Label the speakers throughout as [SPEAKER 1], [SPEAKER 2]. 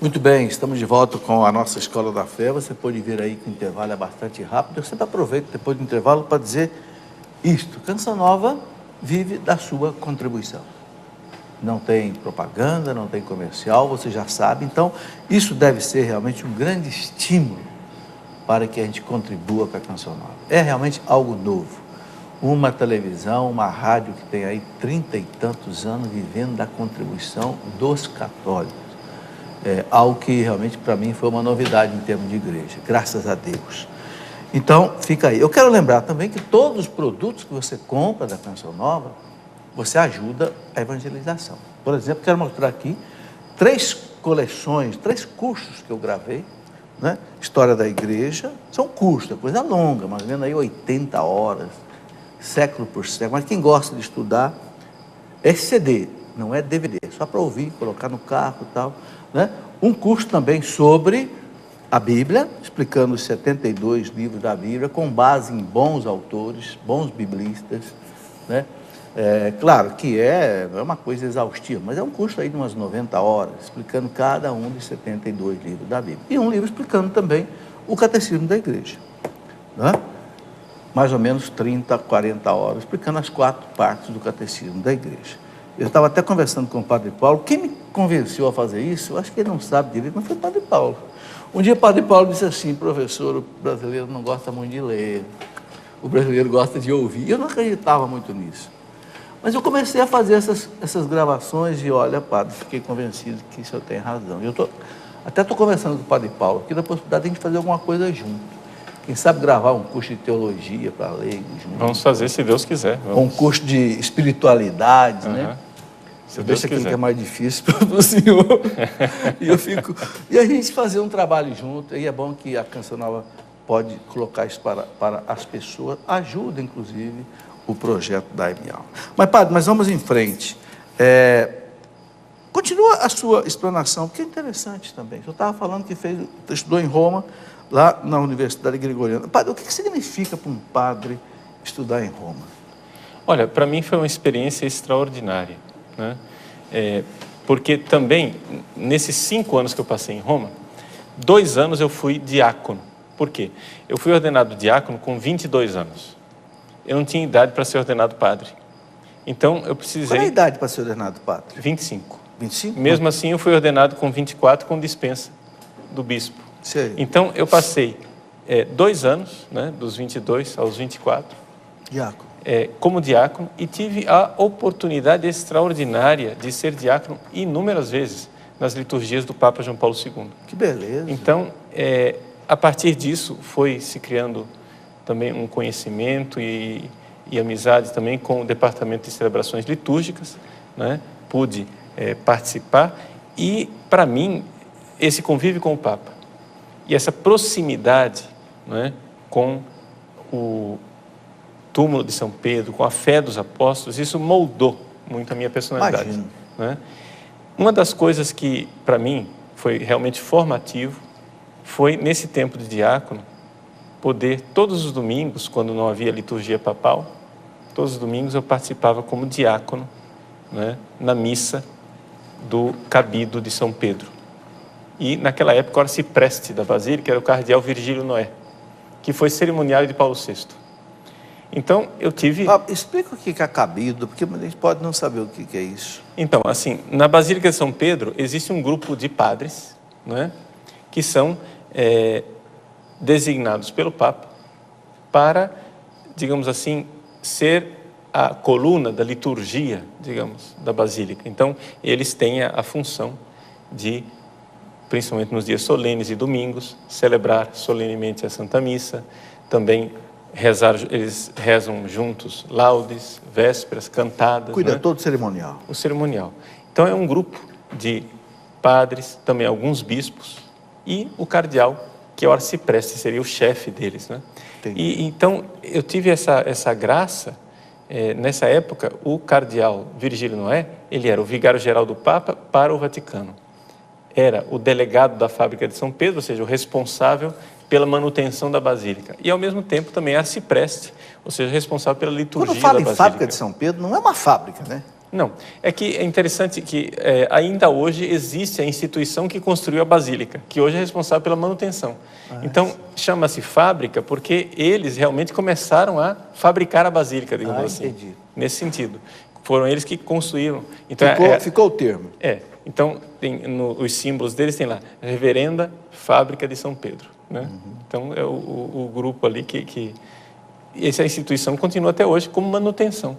[SPEAKER 1] Muito bem, estamos de volta com a nossa Escola da Fé. Você pode ver aí que o intervalo é bastante rápido. Eu sempre aproveito depois do intervalo para dizer isto. Canção Nova vive da sua contribuição. Não tem propaganda, não tem comercial, você já sabe. Então, isso deve ser realmente um grande estímulo para que a gente contribua com a Canção Nova. É realmente algo novo. Uma televisão, uma rádio que tem aí 30 e tantos anos vivendo da contribuição dos católicos. Algo que realmente para mim foi uma novidade em termos de igreja, graças a Deus. Então, fica aí. Eu quero lembrar também que todos os produtos que você compra da Canção Nova, você ajuda a evangelização. Por exemplo, quero mostrar aqui 3 coleções, 3 cursos que eu gravei, né? História da igreja, são cursos, é coisa longa, mais ou menos aí 80 horas, século por século, mas quem gosta de estudar, é CD, não é DVD, só para ouvir, colocar no carro e tal, né? Um curso também sobre a Bíblia, explicando os 72 livros da Bíblia, com base em bons autores, bons biblistas, né? Claro que não é uma coisa exaustiva, mas é um curso aí de umas 90 horas, explicando cada um dos 72 livros da Bíblia. E um livro explicando também o catecismo da igreja, né? Mais ou menos 30, 40 horas, explicando as 4 partes do catecismo da igreja. Eu estava até conversando com o Padre Paulo. Quem me convenceu a fazer isso, eu acho que ele não sabe direito, mas foi o Padre Paulo. Um dia o Padre Paulo disse assim: professor, o brasileiro não gosta muito de ler, o brasileiro gosta de ouvir. Eu não acreditava muito nisso. Mas eu comecei a fazer essas gravações e olha, padre, fiquei convencido que isso eu tenho razão. Até estou conversando com o Padre Paulo aqui da possibilidade de a gente fazer alguma coisa junto. Quem sabe gravar um curso de teologia para leigos.
[SPEAKER 2] Vamos fazer, se Deus quiser.
[SPEAKER 1] Um curso de espiritualidade, né? Se Deus quiser. Aquilo que é mais difícil para o senhor. E a gente fazer um trabalho junto. E é bom que a Canção Nova pode colocar isso para as pessoas. Ajuda, inclusive, o projeto da MA. Mas, padre, vamos em frente. Continua a sua explanação, porque é interessante também. O senhor estava falando que estudou em Roma, lá na Universidade Gregoriana. Padre, o que significa para um padre estudar em Roma?
[SPEAKER 2] Olha, para mim foi uma experiência extraordinária, né? Porque também, nesses 5 anos que eu passei em Roma, 2 anos eu fui diácono. Por quê? Eu fui ordenado diácono com 22 anos. Eu não tinha idade para ser ordenado padre. Então, eu precisei...
[SPEAKER 1] Qual é a idade para ser ordenado padre?
[SPEAKER 2] 25.
[SPEAKER 1] 25?
[SPEAKER 2] Mesmo assim, eu fui ordenado com 24, com dispensa do bispo.
[SPEAKER 1] Sei.
[SPEAKER 2] Então, eu passei 2 anos, né, dos 22 aos 24,
[SPEAKER 1] diácono.
[SPEAKER 2] Como diácono, e tive a oportunidade extraordinária de ser diácono inúmeras vezes nas liturgias do Papa João Paulo II.
[SPEAKER 1] Que beleza!
[SPEAKER 2] Então, a partir disso, foi se criando também um conhecimento e amizade também com o Departamento de Celebrações Litúrgicas, né? Pude participar e, para mim, esse convívio com o Papa e essa proximidade, né, com o túmulo de São Pedro, com a fé dos apóstolos, isso moldou muito a minha personalidade.
[SPEAKER 1] Imagino.
[SPEAKER 2] Né? Uma das coisas que, para mim, foi realmente formativo, foi, nesse tempo de diácono, poder, todos os domingos, quando não havia liturgia papal, todos os domingos eu participava como diácono, né, na missa do cabido de São Pedro. E, naquela época, o arcipreste da Basílica era o cardeal Virgílio Noé, que foi cerimoniário de Paulo VI. Então, eu tive...
[SPEAKER 1] Explica o que é cabido, porque a gente pode não saber o que é isso.
[SPEAKER 2] Então, assim, na Basílica de São Pedro, existe um grupo de padres, né, que são designados pelo Papa para, digamos assim, ser a coluna da liturgia, digamos, da Basílica. Então, eles têm a função de, principalmente nos dias solenes e domingos, celebrar solenemente a Santa Missa, também rezar, eles rezam juntos laudes, vésperas, cantadas.
[SPEAKER 1] Cuida,
[SPEAKER 2] né?
[SPEAKER 1] todo o cerimonial.
[SPEAKER 2] O cerimonial. Então, é um grupo de padres, também alguns bispos, e o cardeal, que é o arcipreste, seria o chefe deles, né? E, então, eu tive essa graça. Nessa época, o cardeal Virgílio Noé, ele era o vigário-geral do Papa para o Vaticano. Era o delegado da fábrica de São Pedro, ou seja, o responsável pela manutenção da Basílica. E, ao mesmo tempo, também arcipreste, ou seja, responsável pela liturgia da Basílica.
[SPEAKER 1] Quando fala em fábrica de São Pedro, não é uma fábrica, né?
[SPEAKER 2] Não, é que é interessante que ainda hoje existe a instituição que construiu a Basílica, que hoje é responsável pela manutenção. Então, chama-se fábrica porque eles realmente começaram a fabricar a Basílica, digamos assim.
[SPEAKER 1] Entendi.
[SPEAKER 2] Nesse sentido. Foram eles que construíram. Então,
[SPEAKER 1] ficou o termo.
[SPEAKER 2] Então, os símbolos deles tem lá, Reverenda Fábrica de São Pedro. Né? Então, é o grupo ali que essa instituição continua até hoje como manutenção.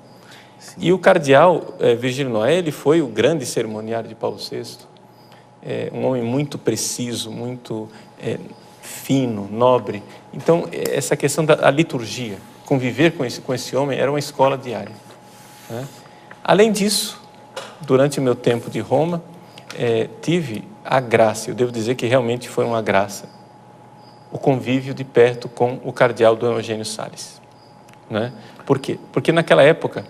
[SPEAKER 2] Sim. E o cardeal Virgílio Noé, ele foi o grande cerimoniário de Paulo VI, um homem muito preciso, muito fino, nobre. Então, essa questão da liturgia, conviver com esse homem, era uma escola diária. Né? Além disso, durante o meu tempo de Roma, tive a graça, eu devo dizer que realmente foi uma graça, o convívio de perto com o cardeal Dom Eugênio Salles. Né? Por quê? Porque naquela época,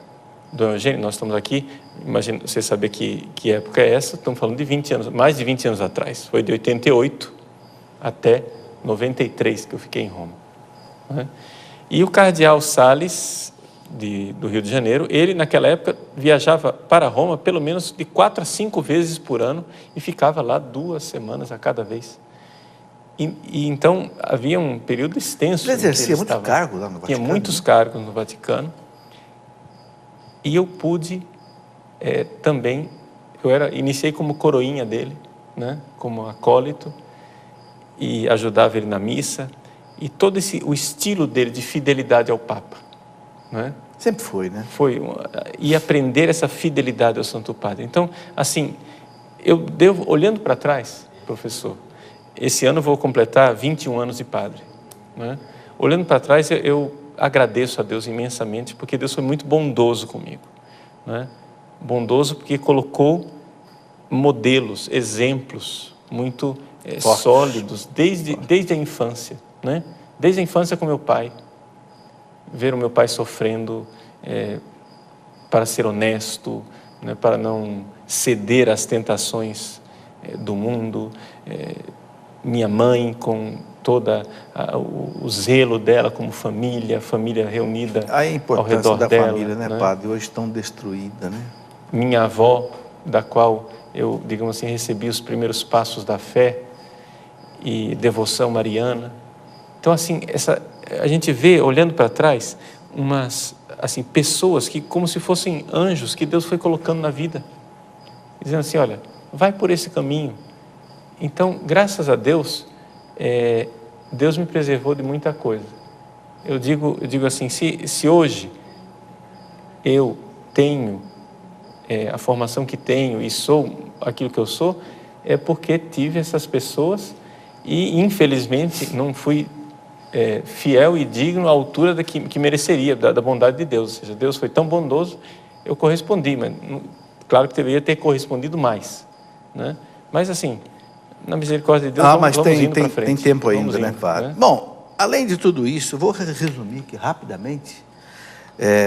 [SPEAKER 2] Dom Eugênio, nós estamos aqui, imagina você saber que época é essa, estamos falando de 20 anos, mais de 20 anos atrás, foi de 88 até 93 que eu fiquei em Roma. Né? E o cardeal Salles, do Rio de Janeiro, ele naquela época viajava para Roma pelo menos de 4 a 5 vezes por ano e ficava lá 2 semanas a cada vez. E então havia um período extenso.
[SPEAKER 1] Ele exercia muitos cargos lá no Vaticano.
[SPEAKER 2] Tinha muitos cargos no Vaticano. E eu pude também, iniciei como coroinha dele, né, como acólito, e ajudava ele na missa, e todo o estilo dele de fidelidade ao Papa. Né?
[SPEAKER 1] Sempre foi, né?
[SPEAKER 2] E aprender essa fidelidade ao Santo Padre. Então, assim, eu devo, olhando para trás, professor, esse ano eu vou completar 21 anos de padre. Né? Olhando para trás, eu agradeço a Deus imensamente, porque Deus foi muito bondoso comigo. Né? Bondoso porque colocou modelos, exemplos muito sólidos, desde a infância. Né? Desde a infância com meu pai. Ver o meu pai sofrendo para ser honesto, né? Para não ceder às tentações do mundo. Minha mãe com toda o zelo dela como família reunida ao redor dela. A importância da família,
[SPEAKER 1] né, padre? Hoje tão destruída, né?
[SPEAKER 2] Minha avó, da qual eu, digamos assim, recebi os primeiros passos da fé e devoção mariana. Então, assim, a gente vê, olhando para trás, umas assim, pessoas que, como se fossem anjos, que Deus foi colocando na vida, dizendo assim, olha, vai por esse caminho. Então, graças a Deus, Deus me preservou de muita coisa. Eu digo assim, se hoje eu tenho a formação que tenho e sou aquilo que eu sou, é porque tive essas pessoas e, infelizmente, não fui fiel e digno à altura que mereceria, da bondade de Deus. Ou seja, Deus foi tão bondoso, eu correspondi, mas claro que deveria ter correspondido mais. Né? Mas, assim, na misericórdia de Deus, vamos indo para frente.
[SPEAKER 1] Tem tempo ainda, né, padre? Né? Bom, além de tudo isso, eu vou resumir aqui rapidamente,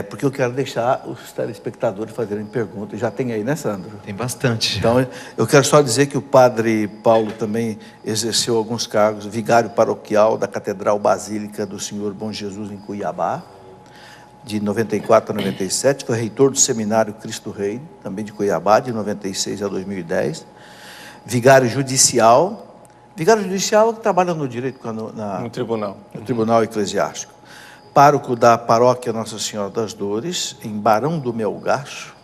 [SPEAKER 1] porque eu quero deixar os telespectadores fazerem perguntas. Já tem aí, né, Sandro?
[SPEAKER 3] Tem bastante.
[SPEAKER 1] Então, eu quero só dizer que o padre Paulo também exerceu alguns cargos, vigário paroquial da Catedral Basílica do Senhor Bom Jesus em Cuiabá, de 94 a 97, foi reitor do Seminário Cristo Rei, também de Cuiabá, de 96 a 2010, vigário judicial que trabalha no direito,
[SPEAKER 2] no tribunal.
[SPEAKER 1] No tribunal eclesiástico. Pároco da paróquia Nossa Senhora das Dores, em Barão do Melgaço.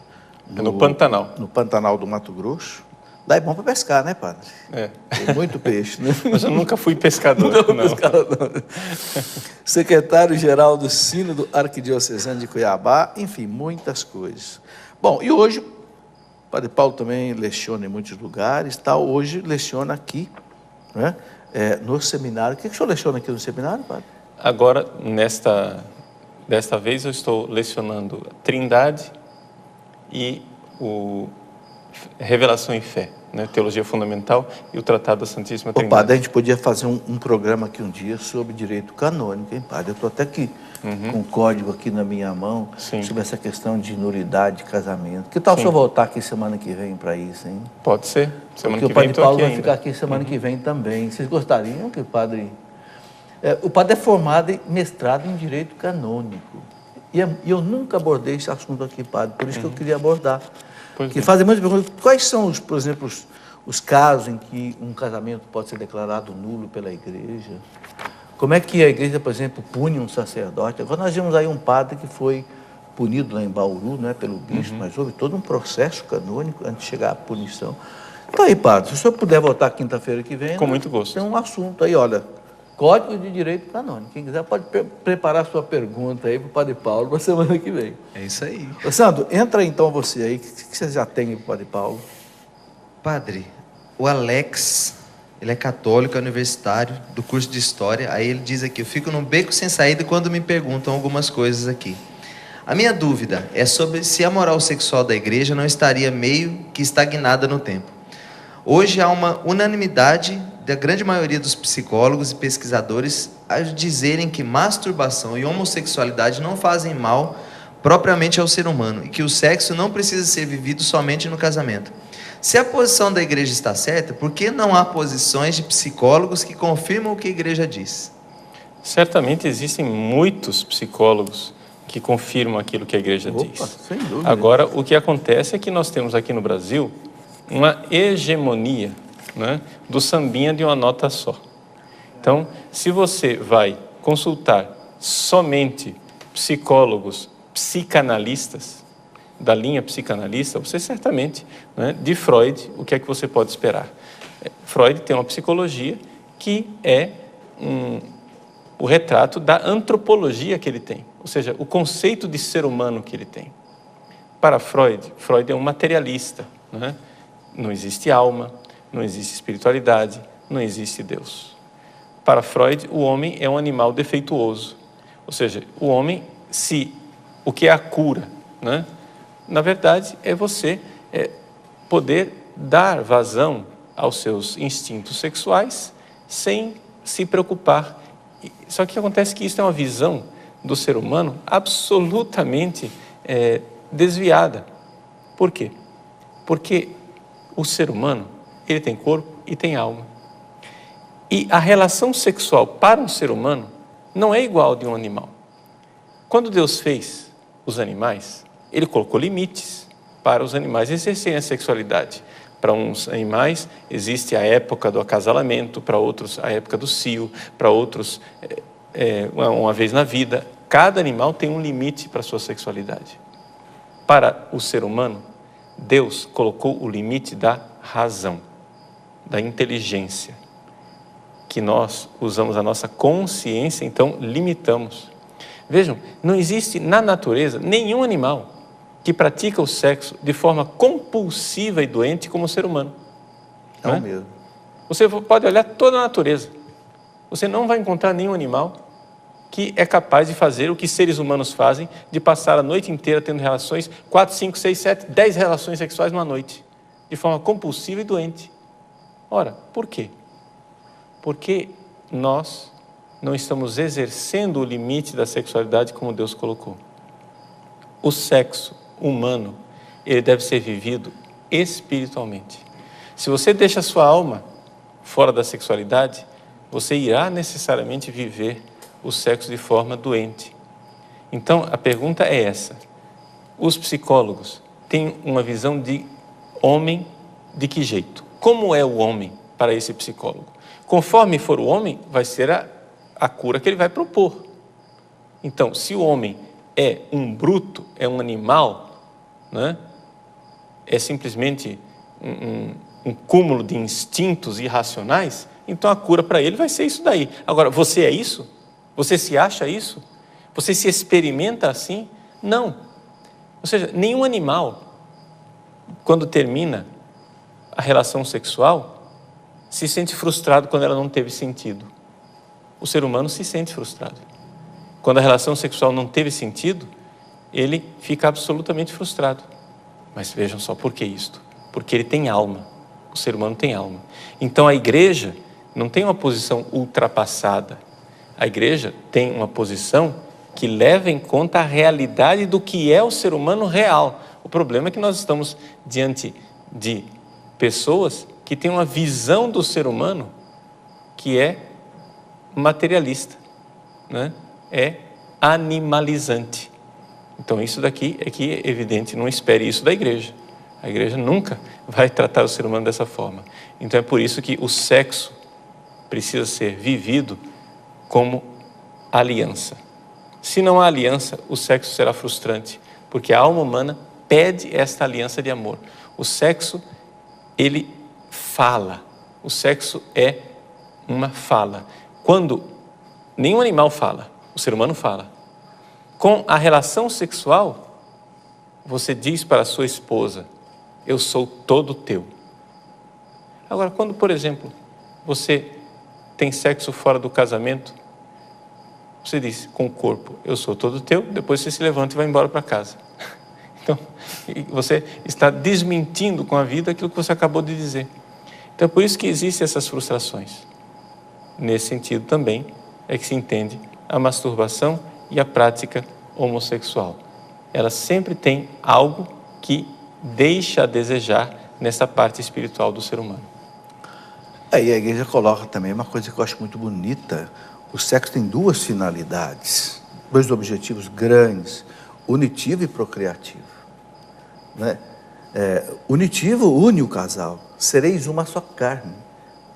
[SPEAKER 2] No Pantanal.
[SPEAKER 1] No Pantanal do Mato Grosso. Lá é bom para pescar, né, padre? Tem muito peixe, né?
[SPEAKER 2] Mas eu nunca fui pescador.
[SPEAKER 1] Não. Secretário-geral do Sínodo Arquidiocesano de Cuiabá, enfim, muitas coisas. Bom, e hoje, o padre Paulo também leciona em muitos lugares, tal. Hoje leciona aqui, né, no seminário. O que o senhor leciona aqui no seminário, padre?
[SPEAKER 2] Agora, desta vez, eu estou lecionando Trindade e o Revelação e Fé, né? Teologia Fundamental e o Tratado da Santíssima Trindade.
[SPEAKER 1] Padre, a gente podia fazer um programa aqui um dia sobre direito canônico, hein, padre? Eu estou até aqui com um código aqui na minha mão. Sim. Sobre essa questão de nulidade de casamento. Que tal se eu voltar aqui semana que vem para isso, hein?
[SPEAKER 2] Pode ser.
[SPEAKER 1] Semana que vem, o padre Paulo vai ficar aqui semana que vem também. Vocês gostariam que o padre... o padre é formado e mestrado em direito canônico. E eu nunca abordei esse assunto aqui, padre, por isso que eu queria abordar.
[SPEAKER 2] Pois
[SPEAKER 1] Que
[SPEAKER 2] é.
[SPEAKER 1] fazem muitas perguntas, quais são, por exemplo, os casos em que um casamento pode ser declarado nulo pela igreja? Como é que a igreja, por exemplo, pune um sacerdote? Agora nós vimos aí um padre que foi punido lá em Bauru, não é pelo bispo, mas houve todo um processo canônico antes de chegar à punição. Então aí, padre, se o senhor puder voltar quinta-feira que vem...
[SPEAKER 2] Com muito gosto.
[SPEAKER 1] Tem um assunto aí, olha, Código de Direito Canônico. Quem quiser pode preparar sua pergunta aí para o padre Paulo para a semana que vem.
[SPEAKER 3] É isso aí.
[SPEAKER 1] Ô, Sandro, entra então você aí, o que você já tem aí para o padre Paulo?
[SPEAKER 3] Padre, o Alex, ele é católico, é universitário, do curso de História. Aí ele diz aqui, eu fico num beco sem saída quando me perguntam algumas coisas aqui. A minha dúvida é sobre se a moral sexual da igreja não estaria meio que estagnada no tempo. Hoje há uma unanimidade da grande maioria dos psicólogos e pesquisadores a dizerem que masturbação e homossexualidade não fazem mal propriamente ao ser humano e que o sexo não precisa ser vivido somente no casamento. Se a posição da igreja está certa, por que não há posições de psicólogos que confirmam o que a igreja diz?
[SPEAKER 2] Certamente existem muitos psicólogos que confirmam aquilo que a igreja diz.
[SPEAKER 1] Sem dúvida.
[SPEAKER 2] Agora, o que acontece é que nós temos aqui no Brasil uma hegemonia, né, do sambinha de uma nota só. Então, se você vai consultar somente psicólogos psicanalistas, da linha psicanalista, você certamente, né, de Freud, o que é que você pode esperar? Freud tem uma psicologia que é o retrato da antropologia que ele tem, ou seja, o conceito de ser humano que ele tem. Para Freud, Freud é um materialista, né? Não existe alma, não existe espiritualidade, não existe Deus. Para Freud, o homem é um animal defeituoso, ou seja, o homem, o que é a cura, né? Na verdade, é você poder dar vazão aos seus instintos sexuais sem se preocupar. Só que acontece que isso é uma visão do ser humano absolutamente desviada. Por quê? Porque o ser humano, ele tem corpo e tem alma. E a relação sexual para um ser humano não é igual a de um animal. Quando Deus fez os animais, Ele colocou limites para os animais exercerem a sexualidade. Para uns animais existe a época do acasalamento, para outros a época do cio, para outros uma vez na vida. Cada animal tem um limite para a sua sexualidade. Para o ser humano, Deus colocou o limite da razão, da inteligência, que nós usamos a nossa consciência, então limitamos. Vejam, não existe na natureza nenhum animal que pratica o sexo de forma compulsiva e doente como o ser humano.
[SPEAKER 1] Não mesmo.
[SPEAKER 2] Você pode olhar toda a natureza. Você não vai encontrar nenhum animal que é capaz de fazer o que seres humanos fazem, de passar a noite inteira tendo relações, 4, 5, 6, 7, 10 relações sexuais numa noite, de forma compulsiva e doente. Ora, por quê? Porque nós não estamos exercendo o limite da sexualidade como Deus colocou. O sexo humano, ele deve ser vivido espiritualmente. Se você deixa a sua alma fora da sexualidade, você irá necessariamente viver o sexo de forma doente. Então, a pergunta é essa. Os psicólogos têm uma visão de homem de que jeito? Como é o homem para esse psicólogo? Conforme for o homem, vai ser a cura que ele vai propor. Então, se o homem é um bruto, é um animal, né? É simplesmente um cúmulo de instintos irracionais, então a cura para ele vai ser isso daí. Agora, você é isso? Você se acha isso? Você se experimenta assim? Não. Ou seja, nenhum animal, quando termina a relação sexual, se sente frustrado quando ela não teve sentido. O ser humano se sente frustrado. Quando a relação sexual não teve sentido, ele fica absolutamente frustrado. Mas vejam só, por que isto? Porque ele tem alma. O ser humano tem alma. Então a igreja não tem uma posição ultrapassada. A igreja tem uma posição que leva em conta a realidade do que é o ser humano real. O problema é que nós estamos diante de pessoas que têm uma visão do ser humano que é materialista, né? É animalizante. Então isso daqui é que é evidente, não espere isso da igreja. A igreja nunca vai tratar o ser humano dessa forma. Então é por isso que o sexo precisa ser vivido como aliança. Se não há aliança, o sexo será frustrante, porque a alma humana pede esta aliança de amor. O sexo, ele fala. O sexo é uma fala. Quando nenhum animal fala, o ser humano fala. Com a relação sexual, você diz para a sua esposa: eu sou todo teu. Agora, quando, por exemplo, você tem sexo fora do casamento, você diz com o corpo: eu sou todo teu, depois você se levanta e vai embora para casa. Então, você está desmentindo com a vida aquilo que você acabou de dizer. Então, é por isso que existem essas frustrações. Nesse sentido também é que se entende a masturbação e a prática homossexual. Ela sempre tem algo que deixa a desejar nessa parte espiritual do ser humano.
[SPEAKER 1] Aí a igreja coloca também uma coisa que eu acho muito bonita. O sexo tem duas finalidades, dois objetivos grandes: unitivo e procriativo. Né? Unitivo une o casal, sereis uma só carne.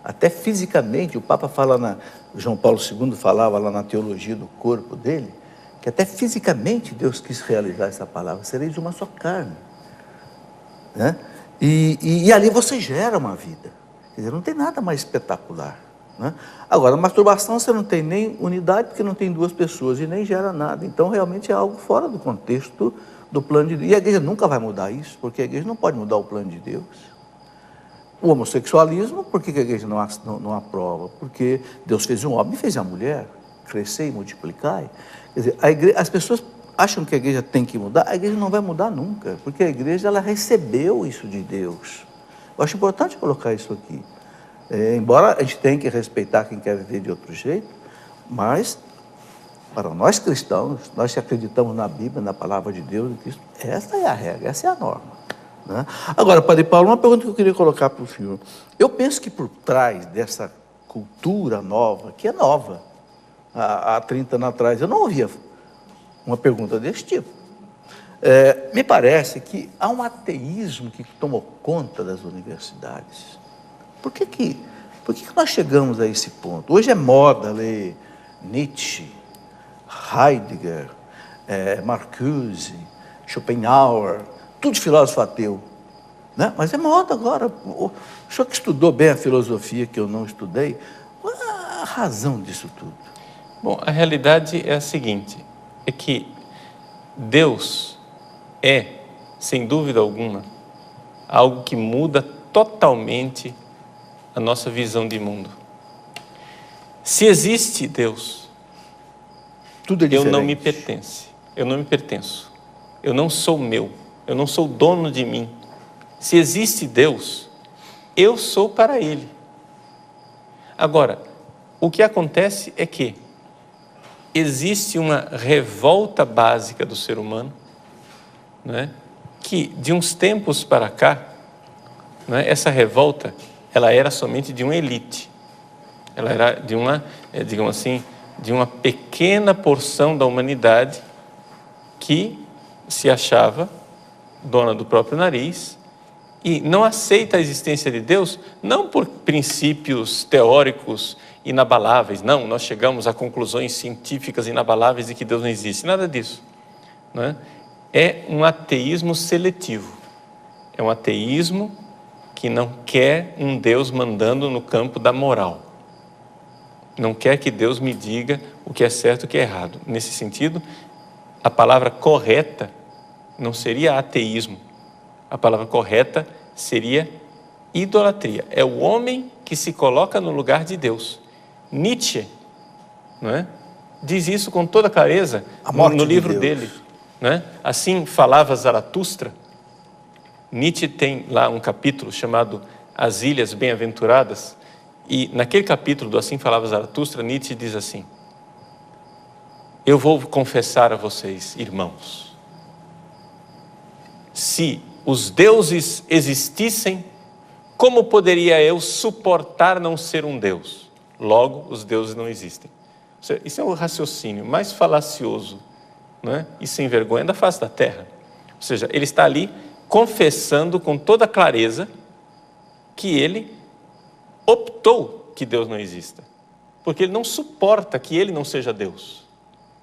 [SPEAKER 1] Até fisicamente, o Papa fala, João Paulo II falava lá na teologia do corpo dele, que até fisicamente Deus quis realizar essa palavra: sereis uma só carne. Né? E ali você gera uma vida. Quer dizer, não tem nada mais espetacular. Né? Agora, a masturbação você não tem nem unidade, porque não tem duas pessoas e nem gera nada. Então, realmente é algo fora do contexto do plano de Deus. E a igreja nunca vai mudar isso, porque a igreja não pode mudar o plano de Deus. O homossexualismo, por que a igreja não aprova? Porque Deus fez um homem e fez a mulher, crescer e multiplicar. Quer dizer, as pessoas acham que a igreja tem que mudar. A igreja não vai mudar nunca, porque a igreja ela recebeu isso de Deus. Eu acho importante colocar isso aqui. Embora a gente tenha que respeitar quem quer viver de outro jeito, mas para nós cristãos, nós que acreditamos na Bíblia, na palavra de Deus, em Cristo, essa é a regra, essa é a norma. Né? Agora, Padre Paulo, uma pergunta que eu queria colocar para o senhor. Eu penso que por trás dessa cultura nova, que é nova, há 30 anos atrás, eu não ouvia uma pergunta desse tipo. Me parece que há um ateísmo que tomou conta das universidades. Por que nós chegamos a esse ponto? Hoje é moda ler Nietzsche, Heidegger, Marcuse, Schopenhauer, tudo filósofo ateu. Né? Mas é moda agora. O senhor que estudou bem a filosofia, que eu não estudei, qual é a razão disso tudo?
[SPEAKER 2] Bom, a realidade é a seguinte, é que Deus é, sem dúvida alguma, algo que muda totalmente a nossa visão de mundo. Se existe Deus,
[SPEAKER 1] tudo é diferente.
[SPEAKER 2] Eu não me pertence, eu não me pertenço, eu não sou meu, eu não sou dono de mim. Se existe Deus, eu sou para Ele. Agora, o que acontece é que existe uma revolta básica do ser humano, né, que de uns tempos para cá, né, essa revolta, ela era somente de uma elite. Ela era de uma, digamos assim, de uma pequena porção da humanidade que se achava dona do próprio nariz e não aceita a existência de Deus, não por princípios teóricos inabaláveis, não, nós chegamos a conclusões científicas inabaláveis de que Deus não existe, nada disso. Né? É um ateísmo seletivo, é um ateísmo que não quer um Deus mandando no campo da moral. Não quer que Deus me diga o que é certo e o que é errado. Nesse sentido, a palavra correta não seria ateísmo. A palavra correta seria idolatria. É o homem que se coloca no lugar de Deus. Nietzsche, não é? Diz isso com toda clareza no livro dele. Não é? Assim falava Zaratustra. Nietzsche tem lá um capítulo chamado As Ilhas Bem-aventuradas, e naquele capítulo do Assim Falava Zaratustra, Nietzsche diz assim: eu vou confessar a vocês, irmãos, se os deuses existissem, como poderia eu suportar não ser um deus? Logo, os deuses não existem. Isso é o raciocínio mais falacioso, né, e sem vergonha da face da terra. Ou seja, ele está ali confessando com toda clareza que ele optou que Deus não exista, porque ele não suporta que ele não seja Deus.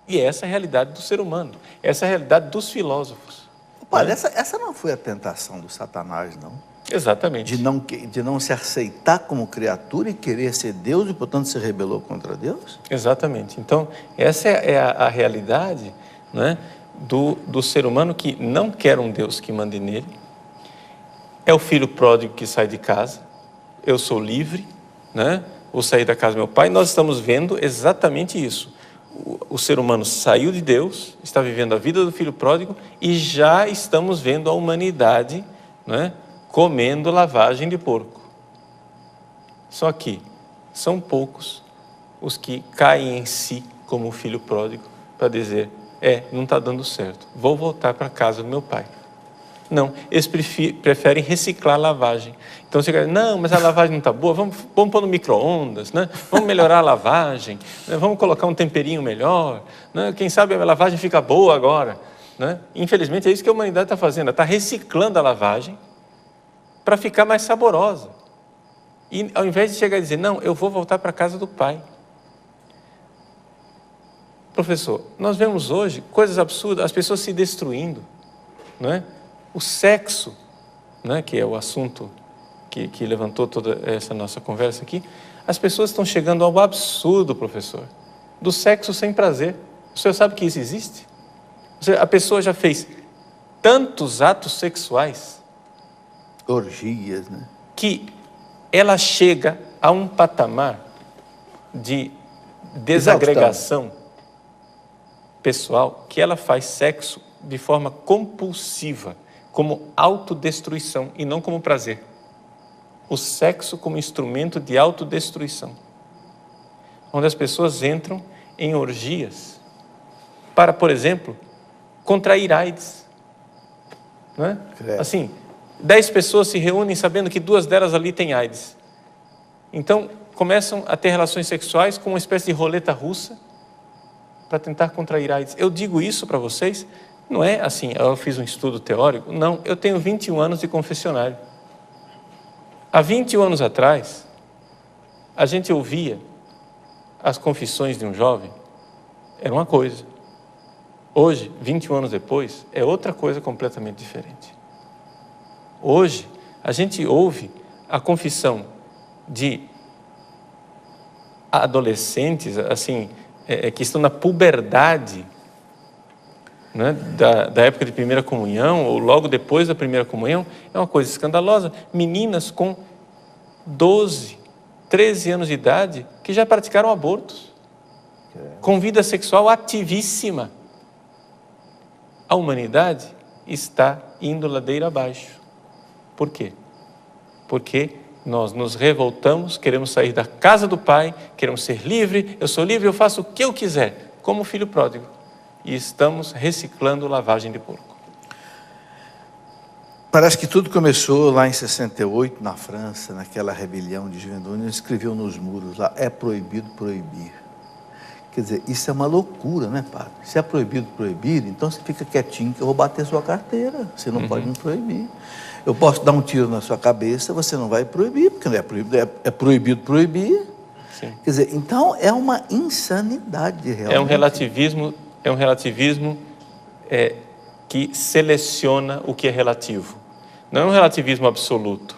[SPEAKER 2] E essa é a realidade do ser humano, essa é a realidade dos filósofos.
[SPEAKER 1] Padre, essa não foi a tentação do Satanás, não?
[SPEAKER 2] Exatamente.
[SPEAKER 1] De não se aceitar como criatura e querer ser Deus e, portanto, se rebelou contra Deus?
[SPEAKER 2] Exatamente. Então, essa é a realidade, né, do ser humano que não quer um Deus que mande nele. É o filho pródigo que sai de casa. Eu sou livre, né? Vou sair da casa do meu pai. Nós estamos vendo exatamente isso. O ser humano saiu de Deus, está vivendo a vida do filho pródigo e já estamos vendo a humanidade, né, comendo lavagem de porco. Só que são poucos os que caem em si como o filho pródigo para dizer, não está dando certo, vou voltar para a casa do meu pai. Não, eles preferem reciclar a lavagem. Então você diz, não, mas a lavagem não está boa, vamos pôr no micro-ondas, né? Vamos melhorar a lavagem, né? Vamos colocar um temperinho melhor, né? Quem sabe a lavagem fica boa agora, né? Infelizmente é isso que a humanidade está fazendo, está reciclando a lavagem para ficar mais saborosa. E ao invés de chegar e dizer, não, eu vou voltar para a casa do pai. Professor, nós vemos hoje coisas absurdas, as pessoas se destruindo, não é? O sexo, né, que é o assunto que levantou toda essa nossa conversa aqui, as pessoas estão chegando ao absurdo, professor, do sexo sem prazer. O senhor sabe que isso existe? Ou seja, a pessoa já fez tantos atos sexuais,
[SPEAKER 1] orgias, né?
[SPEAKER 2] Que ela chega a um patamar de desagregação pessoal, que ela faz sexo de forma compulsiva, como autodestruição e não como prazer. O sexo como instrumento de autodestruição, onde as pessoas entram em orgias para, por exemplo, contrair AIDS. Não é? Assim, 10 pessoas se reúnem sabendo que 2 delas ali têm AIDS. Então, começam a ter relações sexuais com uma espécie de roleta russa para tentar contrair AIDS. Eu digo isso para vocês, não é assim, eu fiz um estudo teórico, não, eu tenho 21 anos de confessionário. Há 21 anos atrás, a gente ouvia as confissões de um jovem, era uma coisa. Hoje, 21 anos depois, é outra coisa completamente diferente. Hoje, a gente ouve a confissão de adolescentes, assim, que estão na puberdade, né, da época de primeira comunhão, ou logo depois da primeira comunhão, é uma coisa escandalosa. Meninas com 12, 13 anos de idade, que já praticaram abortos, com vida sexual ativíssima. A humanidade está indo ladeira abaixo. Por quê? Porque nós nos revoltamos, queremos sair da casa do pai, queremos ser livre, eu sou livre, eu faço o que eu quiser, como o filho pródigo. E estamos reciclando lavagem de porco.
[SPEAKER 1] Parece que tudo começou lá em 68, na França, naquela rebelião de juventude. Ele escreveu nos muros lá, é proibido proibir. Quer dizer, isso é uma loucura, né, padre? Se é proibido proibir, então você fica quietinho que eu vou bater sua carteira. Você não pode me proibir. Eu posso dar um tiro na sua cabeça, você não vai proibir, porque não é proibido, é proibido proibir.
[SPEAKER 2] Sim.
[SPEAKER 1] Quer dizer, então é uma insanidade realmente.
[SPEAKER 2] É um relativismo que seleciona o que é relativo. Não é um relativismo absoluto.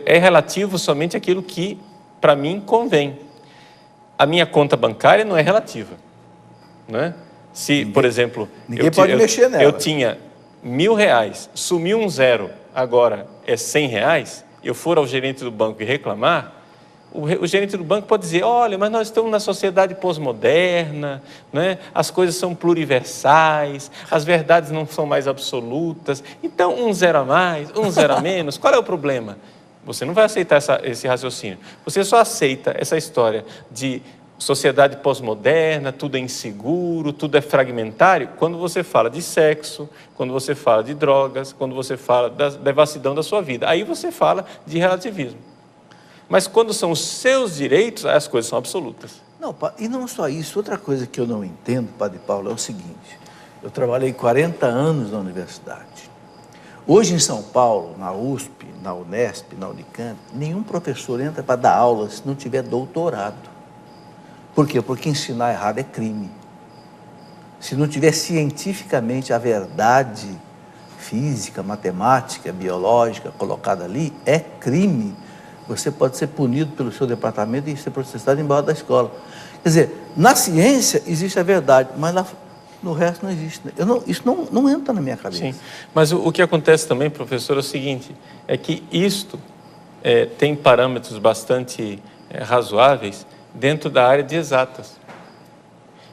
[SPEAKER 2] É relativo somente aquilo que, para mim, convém. A minha conta bancária não é relativa. Não é? Se, por exemplo,
[SPEAKER 1] ninguém pode mexer nela.
[SPEAKER 2] Eu tinha R$1.000, sumiu um zero, agora é R$100, eu for ao gerente do banco e reclamar, o gerente do banco pode dizer, olha, mas nós estamos na sociedade pós-moderna, né? As coisas são pluriversais, as verdades não são mais absolutas, então um zero a mais, um zero a menos, qual é o problema? Você não vai aceitar esse raciocínio, você só aceita essa história de sociedade pós-moderna, tudo é inseguro, tudo é fragmentário, quando você fala de sexo, quando você fala de drogas, quando você fala da devassidão da sua vida, aí você fala de relativismo. Mas quando são os seus direitos, as coisas são absolutas.
[SPEAKER 1] Não, e não só isso, outra coisa que eu não entendo, Padre Paulo, é o seguinte: eu trabalhei 40 anos na universidade. Hoje em São Paulo, na USP, na Unesp, na Unicamp, nenhum professor entra para dar aula se não tiver doutorado. Por quê? Porque ensinar errado é crime. Se não tiver cientificamente a verdade física, matemática, biológica colocada ali, é crime. Você pode ser punido pelo seu departamento e ser processado embora da escola. Quer dizer, na ciência existe a verdade, mas no resto não existe. Isso não entra na minha cabeça.
[SPEAKER 2] Sim, mas o que acontece também, professor, é o seguinte, é que isto tem parâmetros bastante razoáveis dentro da área de exatas.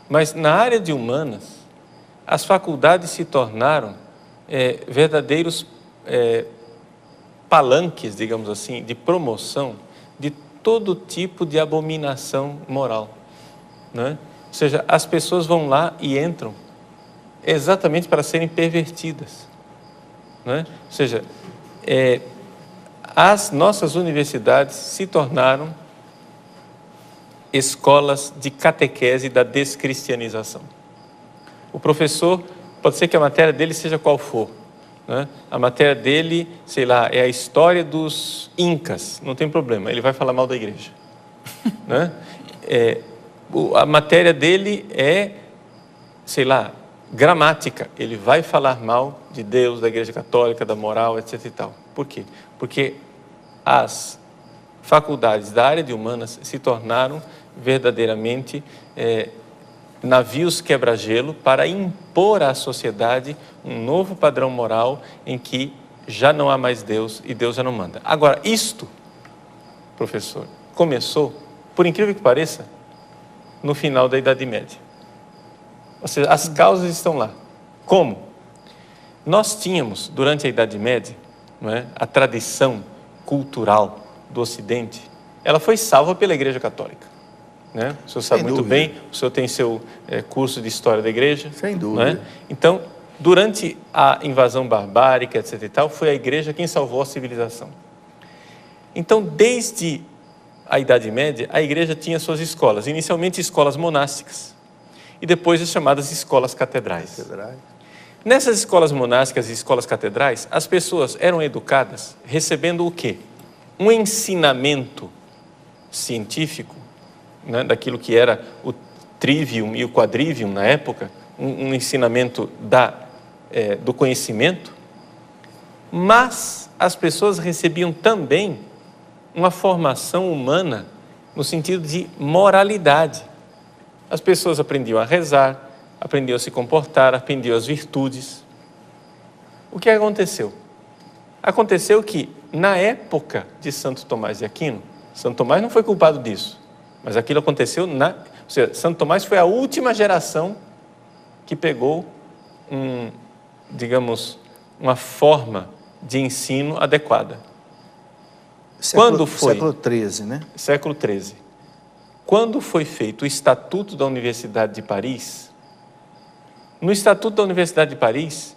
[SPEAKER 2] Mas na área de humanas, as faculdades se tornaram verdadeiros palanques, digamos assim, de promoção de todo tipo de abominação moral, né? Ou seja, as pessoas vão lá e entram exatamente para serem pervertidas, né? Ou seja, as nossas universidades se tornaram escolas de catequese da descristianização. O professor, pode ser que a matéria dele seja qual for, né? A matéria dele, sei lá, é a história dos incas, não tem problema, ele vai falar mal da igreja, né? A matéria dele é, sei lá, gramática, ele vai falar mal de Deus, da igreja católica, da moral, etc e tal. Por quê? Porque as faculdades da área de humanas se tornaram verdadeiramente navios quebra-gelo para impor à sociedade um novo padrão moral em que já não há mais Deus e Deus já não manda. Agora, isto, professor, começou, por incrível que pareça, no final da Idade Média. Ou seja, as causas estão lá. Como? Nós tínhamos, durante a Idade Média, não é, a tradição cultural do Ocidente, ela foi salva pela Igreja Católica, né? O senhor sabe muito bem, o senhor tem seu curso de História da Igreja.
[SPEAKER 1] Sem dúvida.
[SPEAKER 2] Não é? Então, durante a invasão barbárica, etc e tal, foi a Igreja quem salvou a civilização. Então, desde a Idade Média, a Igreja tinha suas escolas, inicialmente escolas monásticas, e depois as chamadas escolas catedrais. Nessas escolas monásticas e escolas catedrais, as pessoas eram educadas recebendo o quê? Um ensinamento científico, né, daquilo que era o trivium e o quadrivium na época, um ensinamento do conhecimento, mas as pessoas recebiam também uma formação humana no sentido de moralidade. As pessoas aprendiam a rezar, aprendiam a se comportar, aprendiam as virtudes. O que aconteceu? Aconteceu que, na época de Santo Tomás de Aquino, Santo Tomás não foi culpado disso, mas aquilo aconteceu ou seja, Santo Tomás foi a última geração que pegou digamos, uma forma de ensino adequada. Quando foi?
[SPEAKER 1] Século XIII, né?
[SPEAKER 2] Século XIII. Quando foi feito o Estatuto da Universidade de Paris, no Estatuto da Universidade de Paris,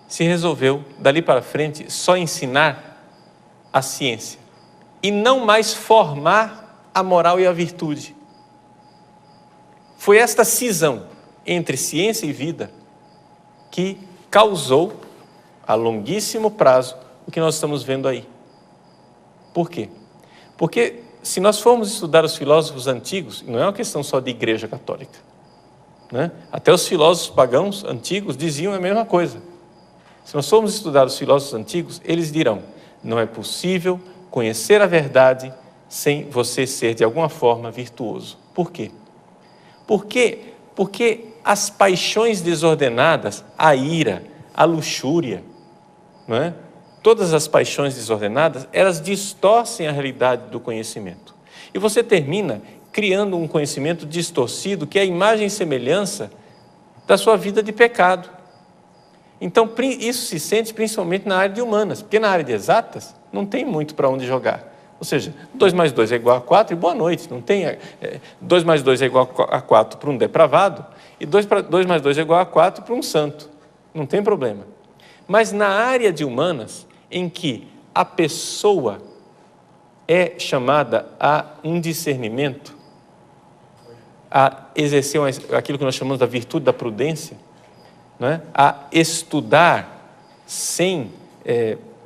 [SPEAKER 2] se resolveu, dali para frente, só ensinar a ciência e não mais formar a moral e a virtude. Foi esta cisão entre ciência e vida que causou, a longuíssimo prazo, o que nós estamos vendo aí. Por quê? Porque se nós formos estudar os filósofos antigos, não é uma questão só de igreja católica, né? Até os filósofos pagãos antigos diziam a mesma coisa. Se nós formos estudar os filósofos antigos, eles dirão: não é possível conhecer a verdade sem você ser de alguma forma virtuoso. Por quê? Porque as paixões desordenadas, a ira, a luxúria, não é? Todas as paixões desordenadas, elas distorcem a realidade do conhecimento. E você termina criando um conhecimento distorcido, que é a imagem e semelhança da sua vida de pecado. Então, isso se sente principalmente na área de humanas, porque na área de exatas não tem muito para onde jogar. Ou seja, 2 mais 2 é igual a 4 e boa noite. Não tem 2 mais 2 é igual a 4 para um depravado e 2 mais 2 é igual a 4 para um santo. Não tem problema. Mas na área de humanas, em que a pessoa é chamada a um discernimento, a exercer aquilo que nós chamamos da virtude da prudência, não é? A estudar sem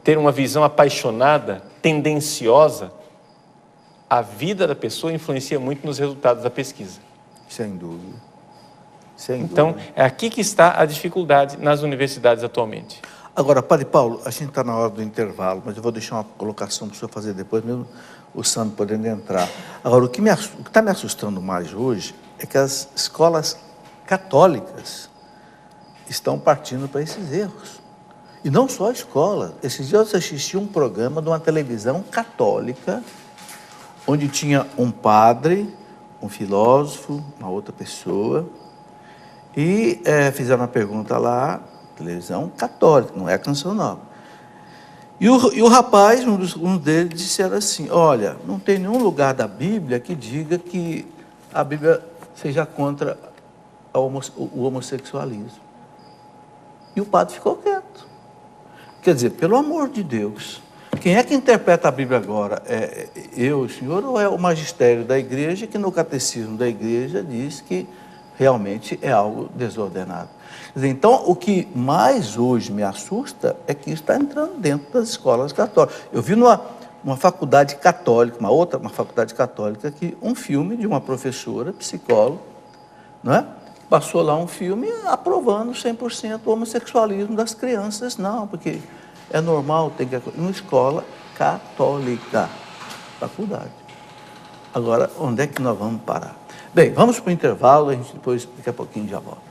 [SPEAKER 2] ter uma visão apaixonada, tendenciosa, a vida da pessoa influencia muito nos resultados da pesquisa.
[SPEAKER 1] Sem dúvida. Sem
[SPEAKER 2] Então,
[SPEAKER 1] dúvida.
[SPEAKER 2] é aqui que está a dificuldade nas universidades atualmente.
[SPEAKER 1] Agora, Padre Paulo, a gente está na hora do intervalo, mas eu vou deixar uma colocação para o senhor fazer depois, mesmo o Sandro podendo entrar. Agora, o que está me assustando mais hoje é que as escolas católicas estão partindo para esses erros. E não só a escola. Esses dias eu assisti um programa de uma televisão católica, onde tinha um padre, um filósofo, uma outra pessoa, e fizeram uma pergunta lá, televisão católica, não é Canção Nova. E o rapaz, um deles, disseram assim, olha, não tem nenhum lugar da Bíblia que diga que a Bíblia seja contra o homossexualismo. E o padre ficou quieto. Quer dizer, pelo amor de Deus, quem é que interpreta a Bíblia agora? É eu, o senhor, ou é o magistério da igreja, que no catecismo da igreja diz que realmente é algo desordenado? Quer dizer, então, o que mais hoje me assusta é que isso está entrando dentro das escolas católicas. Eu vi numa faculdade católica, uma faculdade católica, que um filme de uma professora, psicóloga, não é? Passou lá um filme aprovando 100% o homossexualismo das crianças. Não, porque é normal, tem que... Uma escola católica, faculdade. Agora, onde é que nós vamos parar? Bem, vamos para o intervalo, a gente depois, daqui a pouquinho, já volta.